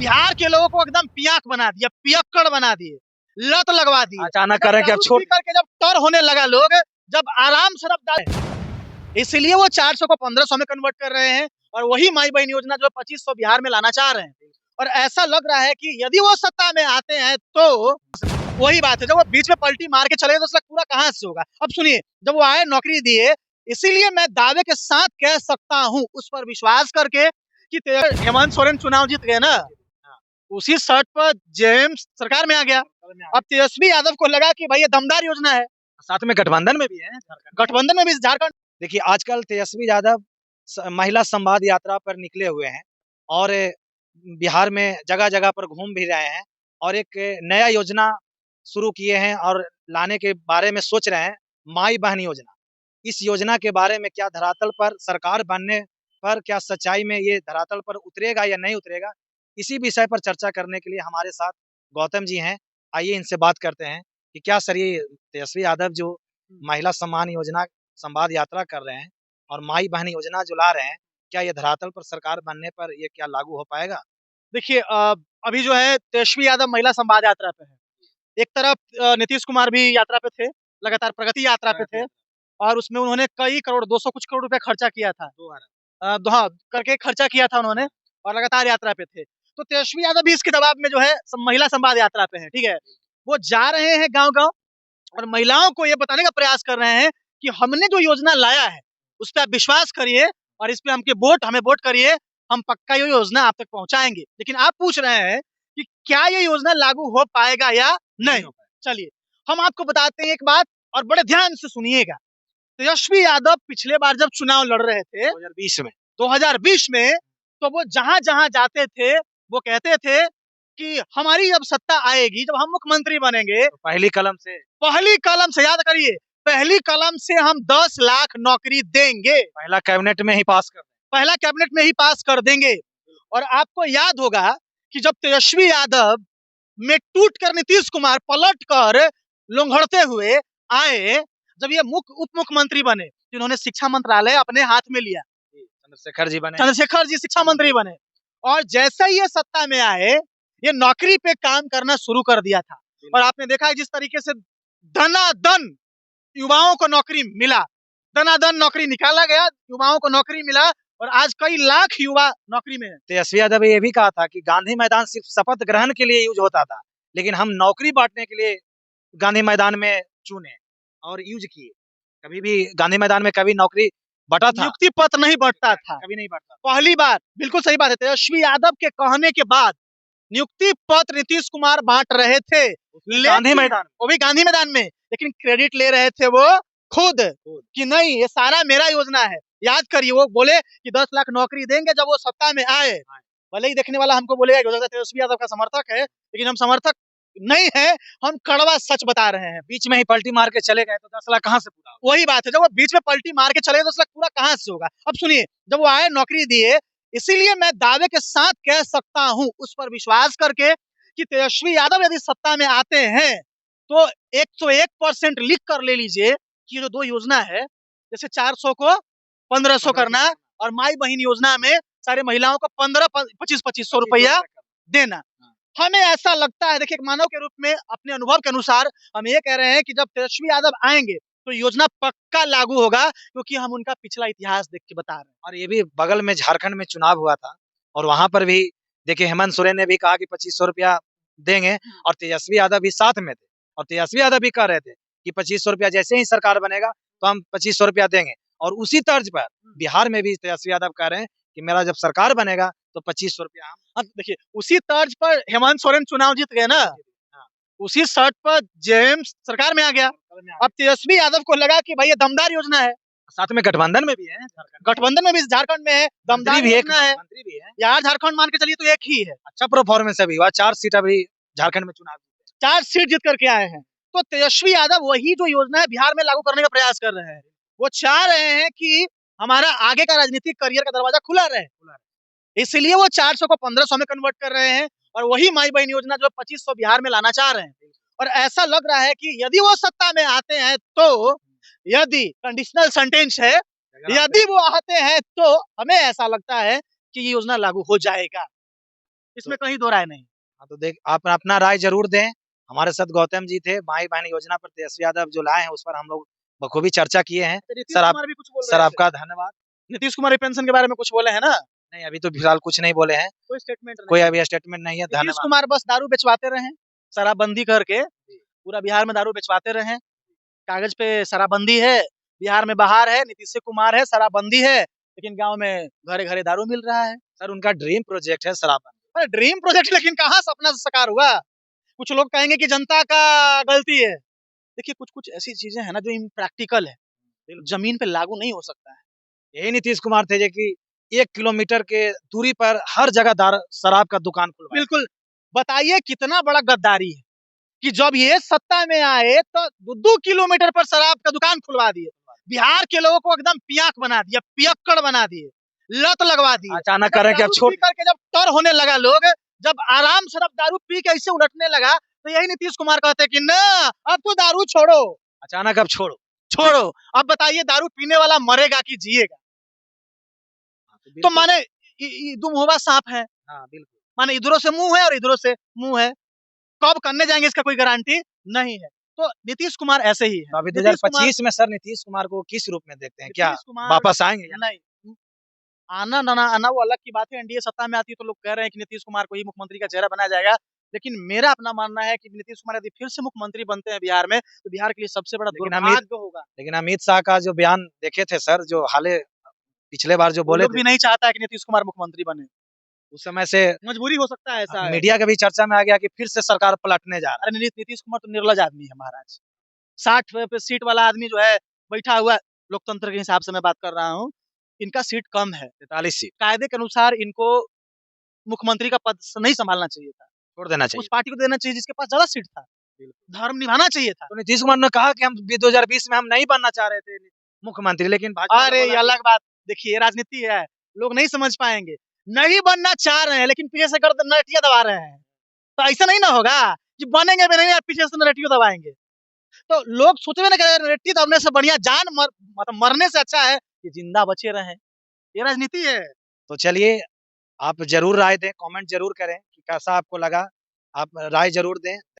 बिहार के लोगों को एकदम पियाक बना दिया, पियक्कड़ बना दिए, लत लगवा दी। अचानक करें कि अब छोड़ करके जब टर होने लगा लोग, जब आराम से इसलिए वो 400 को 1500 में कन्वर्ट कर रहे हैं और वही माई बहन योजना जो 2500 बिहार में लाना चाह रहे हैं। और ऐसा लग रहा है कि यदि वो सत्ता में आते हैं तो वही बात है, जब वो बीच में पलटी मार के चले गए तो उसका पूरा कहां से होगा। अब सुनिए, जब वो आए नौकरी दिए, इसीलिए मैं दावे के साथ कह सकता हूं, उस पर विश्वास करके, कि हेमंत सोरेन चुनाव जीत गए ना, उसी शर्त पर जेएमएम सरकार में आ गया। अब तेजस्वी यादव को लगा कि भाई ये दमदार योजना है, साथ में गठबंधन में भी है, गठबंधन में भी झारखंड। देखिए आजकल तेजस्वी यादव महिला संवाद यात्रा पर निकले हुए हैं और बिहार में जगह जगह पर घूम भी रहे हैं और एक नया योजना शुरू किए हैं और लाने के बारे में सोच रहे हैं, माई बहन योजना। इस योजना के बारे में क्या धरातल पर सरकार बनने पर क्या सच्चाई में ये धरातल पर उतरेगा या नहीं उतरेगा, इसी विषय पर चर्चा करने के लिए हमारे साथ गौतम जी हैं। आइए इनसे बात करते हैं कि क्या सर ये तेजस्वी यादव जो महिला सम्मान योजना संवाद यात्रा कर रहे हैं और माई बहन योजना जो ला रहे हैं, क्या ये धरातल पर सरकार बनने पर ये क्या लागू हो पाएगा? देखिए, अभी जो है तेजस्वी यादव महिला संवाद यात्रा पे है। एक तरफ नीतीश कुमार भी यात्रा पे थे, लगातार प्रगति यात्रा पे थे और उसमें उन्होंने कई करोड़, 200 कुछ करोड़ रुपए खर्चा किया था, हाँ करके खर्चा किया था उन्होंने, और लगातार यात्रा पे थे। तो तेजस्वी यादव भी इसके दबाव में जो है महिला संवाद यात्रा पे है, ठीक है। वो जा रहे हैं गांव गांव और महिलाओं को ये बताने का प्रयास कर रहे हैं कि हमने जो योजना लाया है उस पर आप विश्वास करिए और इस पे हमें वोट करिए, हम पक्का ये योजना आप तक पहुंचाएंगे। लेकिन आप पूछ रहे हैं कि क्या ये योजना लागू हो पाएगा या नहीं। चलिए हम आपको बताते हैं एक बात, और बड़े ध्यान से सुनिएगा। तेजस्वी यादव पिछले बार जब चुनाव लड़ रहे थे 2020 में, तो वो जहां जहां जाते थे वो कहते थे कि हमारी जब सत्ता आएगी, जब हम मुख्यमंत्री बनेंगे, तो पहली कलम से याद करिए, पहली कलम से हम 10 लाख नौकरी देंगे। पहला कैबिनेट में ही पास कर देंगे। और आपको याद होगा कि जब तेजस्वी यादव में टूट कर नीतीश कुमार पलट कर लोंघड़ते हुए आए, जब ये उप मुख्यमंत्री बने, जिन्होंने शिक्षा मंत्रालय अपने हाथ में लिया, चंद्रशेखर जी शिक्षा मंत्री बने, और जैसे ही ये सत्ता में आए, ये नौकरी पे काम करना शुरू कर दिया था। और आपने देखा है जिस तरीके से धनाधन युवाओं को नौकरी मिला, धनाधन नौकरी निकाला गया, युवाओं को नौकरी मिला, और आज कई लाख युवा नौकरी में है। तेजस्वी यादव ये भी कहा था कि गांधी मैदान सिर्फ शपथ ग्रहण के लिए यूज होता था, लेकिन हम नौकरी बांटने के लिए गांधी मैदान में चुने और यूज किए। कभी भी गांधी मैदान में कभी नौकरी बटा था? नियुक्ति पत्र नहीं बढ़ता था, कभी नहीं बढ़ता। पहली बार, बिल्कुल सही बात है। तेजस्वी यादव के कहने के बाद नियुक्ति पत्र नीतीश कुमार बांट रहे थे, गांधी मैदान, वो भी गांधी मैदान में, लेकिन क्रेडिट ले रहे थे वो खुद कि नहीं ये सारा मेरा योजना है। याद करिए, वो बोले कि 10 लाख नौकरी देंगे जब वो सत्ता में आए। भले ही देखने वाला हमको बोलेगा तेजस्वी यादव का समर्थक है, लेकिन हम समर्थक नहीं है, हम कड़वा सच बता रहे हैं। बीच में ही पलटी मार के चले गए तो 10 लाख कहां से पूरा? वही बात है, जब वो बीच में पलटी मार के चले गए तो 10 लाख पूरा कहां से होगा। अब सुनिए, जब वो आए नौकरी दिए, इसीलिए मैं दावे के साथ कह सकता हूं, उस पर विश्वास करके, कि तेजस्वी यादव यदि सत्ता में आते हैं तो 101% लिख कर ले लीजिए कि जो 2 योजना है, जैसे 400 को 1500 करना और माई बहन योजना में सारे महिलाओं को 2500 रुपया देना, हमें ऐसा लगता है। देखिए, मानव के रूप में अपने अनुभव के अनुसार हम ये कह रहे हैं कि जब तेजस्वी यादव आएंगे तो योजना पक्का लागू होगा, क्योंकि हम उनका पिछला इतिहास देख के बता रहे हैं। और ये भी बगल में झारखंड में चुनाव हुआ था और वहां पर भी देखिए हेमंत सोरेन ने भी कहा कि 2500 रुपया देंगे, और तेजस्वी यादव भी साथ में थे, और तेजस्वी यादव भी कह रहे थे कि 2500 रुपया जैसे ही सरकार बनेगा तो हम 2500 रुपया देंगे। और उसी तर्ज पर बिहार में भी तेजस्वी यादव कह रहे हैं कि मेरा जब सरकार बनेगा तो 2500 रुपया हम। देखिए, उसी तर्ज पर हेमंत सोरेन चुनाव जीत गए ना, उसी शर्त पर जेएमएम सरकार में आ गया। अब तेजस्वी यादव को लगा कि भाई ये दमदार योजना है, साथ में गठबंधन में भी है, गठबंधन में भी झारखंड में है, दमदार योजना है यार। झारखंड मान के चलिए तो एक ही है, अच्छा परफॉर्मेंस अभी हुआ, 4 सीट अभी झारखंड में चुनाव 4 सीट जीत करके आए हैं। तो तेजस्वी यादव वही जो योजना है बिहार में लागू करने का प्रयास कर रहे हैं। वो चाह रहे हैं कि हमारा आगे का राजनीतिक करियर का दरवाजा खुला रहे, इसलिए वो 400 को 1500 में कन्वर्ट कर रहे हैं और वही माई बहन योजना जो 2500 बिहार में लाना चाह रहे हैं। और ऐसा लग रहा है कि यदि वो सत्ता में आते हैं तो, यदि कंडीशनल सेंटेंस है, यदि वो आते हैं तो हमें ऐसा लगता है कि ये योजना लागू हो जाएगा। इसमें कहीं दो राय नहीं। हाँ, तो देख आप अपना राय जरूर दें। हमारे साथ गौतम जी थे, माई बहन योजना पर तेजस्वी यादव जो लाए हैं उस पर हम लोग बखूबी चर्चा किए हैं। नीतीश सर आप कुमार भी कुछ बोल सर रहे थे। आपका धन्यवाद। नीतीश कुमार भी पेंशन के बारे में कुछ बोले हैं ना? नहीं अभी तो फिलहाल कुछ नहीं बोले हैं, कोई स्टेटमेंट कोई नहीं है। अभी स्टेटमेंट नहीं है। नीतीश धन्यवाद। कुमार बस दारू बेचवाते रहे, शराबबंदी करके पूरा बिहार में दारू बेचवाते रहे। कागज पे शराबबंदी है, बिहार में बाहर है, नीतीश कुमार है, शराबबंदी है, लेकिन गांव में घरे घरे दारू मिल रहा है। सर उनका ड्रीम प्रोजेक्ट है शराबबंदी। अरे ड्रीम प्रोजेक्ट, लेकिन कहाँ सपना साकार हुआ? कुछ लोग कहेंगे कि जनता का गलती है। देखिए कुछ कुछ ऐसी चीजें हैं ना जो इम्प्रैक्टिकल है, जमीन पे लागू नहीं हो सकता है। यही नीतीश कुमार थे जो कि 1 किलोमीटर के दूरी पर हर जगह शराब का दुकान खुलवाया। बिल्कुल। बताइए कितना बड़ा गद्दारी है कि जब ये सत्ता में आए तो 2-2 किलोमीटर पर शराब का दुकान खुलवा दिए, बिहार के लोगों को एकदम पियाक बना दिया, पियक्कड़ बना दिए, लत लगवा दी। अचानक करें कि अब दारू छोड़ पी करके जब टर होने लगा लोग, जब आराम से जब दारू पी के ऐसे उलटने लगा, तो यही नीतीश कुमार कहते कि ना अब तो दारू छोड़ो, अचानक अब छोड़ो। छोड़ो। अब बताइए दारू पीने वाला मरेगा कि जिएगा? तो माने दो मुंहवा सांप है, हाँ बिल्कुल। माने इधरों से मुंह है और इधरों से मुंह है। कब करने जाएंगे इसका कोई गारंटी नहीं है। तो नीतीश कुमार ऐसे ही है। तो अभी नीतीश कुमार 2025 में सर नीतीश कुमार को किस रूप में देखते हैं? क्या नीतीश कुमार वापस आएंगे या नहीं, आना ना आना वो अलग की बात है। एनडीए सत्ता में आती है तो लोग कह रहे हैं कि नीतीश कुमार को ही मुख्यमंत्री का चेहरा बनाया जाएगा, लेकिन मेरा अपना मानना है कि नीतीश कुमार यदि फिर से मुख्यमंत्री बनते हैं बिहार में, तो बिहार के लिए सबसे बड़ा दुर्भाग्य होगा। लेकिन अमित शाह का जो बयान देखे थे सर, जो हाले पिछले बार जो वो बोले लोग थे, भी नहीं चाहता है कि नीतीश कुमार मुख्यमंत्री बने, उस समय से मजबूरी हो सकता है, ऐसा है। मीडिया के भी चर्चा में आ गया कि फिर से सरकार पलटने जा रहा है। अरे नीतीश कुमार तो निर्लज आदमी है महाराज। 60 सीट वाला आदमी जो है बैठा हुआ, लोकतंत्र के हिसाब से मैं बात कर रहा हूँ, इनका सीट कम है, 43 सीट कायदे के अनुसार इनको मुख्यमंत्री का पद नहीं संभालना चाहिए था, छोड़ देना उस चाहिए। पार्टी को देना चाहिए जिसके पास ज्यादा सीट था, धर्म निभाना चाहिए था। तो नीतीश कुमार ने कहा कि हम 2020 में हम नहीं बनना चाह रहे थे मुख्यमंत्री, लेकिन भाजपा ने अरे ये बोला कि अलग बात, देखिए राजनीति है, लोग नहीं समझ पाएंगे। नहीं बनना चाह रहे हैं लेकिन पीछे से गर्दन नरटिया दबा रहे हैं, तो ऐसा नहीं ना होगा कि बनेंगे भी नहीं और पीछे से नरटिया दबाएंगे। तो लोग सोचे ना कि नरटिया दबने से बढ़िया मतलब मरने से अच्छा है कि जिंदा बचे रहे। ये राजनीति है। तो चलिए आप जरूर राय दें, कमेंट जरूर करें कि कैसा आपको लगा, आप राय जरूर दें।